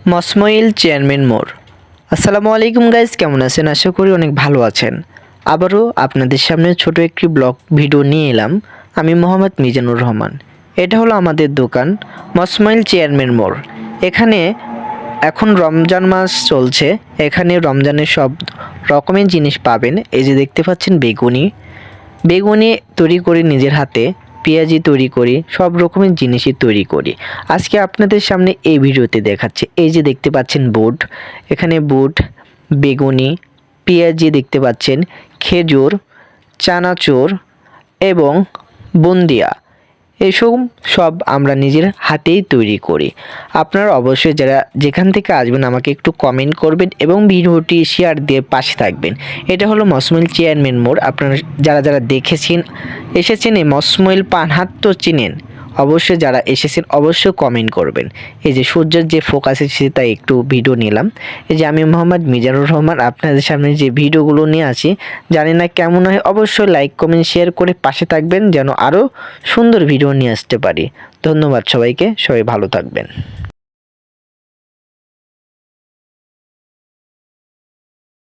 মসমইল chairman মোড়। আসসালামু আলাইকুম গাইজ, কেমন আছেন? আশা করি অনেক ভালো আছেন। আবারও আপনাদের সামনে ছোট একটি ব্লগ ভিডিও নিয়ে এলাম। আমি মোহাম্মদ মিজানুর রহমান। এটা হলো আমাদের দোকান মসমইল চেয়ারম্যান মোড়। এখানে এখন রমজান মাস চলছে, এখানে রমজানের সব রকমের জিনিস পাবেন। এই যে দেখতে পাচ্ছেন বেগুনি তৈরি করি নিজের হাতে, পেঁয়াজি তৈরি করি, সব রকমের জিনিসই তৈরি করি। আজকে আপনাদের সামনে এই ভিডিওতে দেখাচ্ছি। এই যে দেখতে পাচ্ছেন বুট, এখানে বুট, বেগুনি, পেঁয়াজি দেখতে পাচ্ছেন, খেজুর, চানাচুর এবং বুন্দিয়া, এসব সব আমরা নিজের হাতেই তৈরি করি। আপনারা অবশ্যই যারা যেখান থেকে আসবেন আমাকে একটু কমেন্ট করবেন এবং ভিডিওটি শেয়ার দিয়ে পাশে থাকবেন। এটা হলো মসমইল চেয়ারম্যান মোড়। আপনারা যারা যারা দেখেছেন এসেছেন, এই মসমইল পানহাট তো চিনেন, অবশ্যই যারা এসেছেন অবশ্যই কমেন্ট করবেন। এই যে সূর্যের যে ফোকাস এসেছে তাই একটু ভিডিও নিলাম। এই যে আমি মোহাম্মদ মিজানুর রহমান আপনাদের সামনে যে ভিডিওগুলো নিয়ে আসি, জানি না কেমন হয়, অবশ্যই লাইক কমেন্ট শেয়ার করে পাশে থাকবেন যেন আরও সুন্দর ভিডিও নিয়ে আসতে পারি। ধন্যবাদ সবাইকে, সবাই ভালো থাকবেন।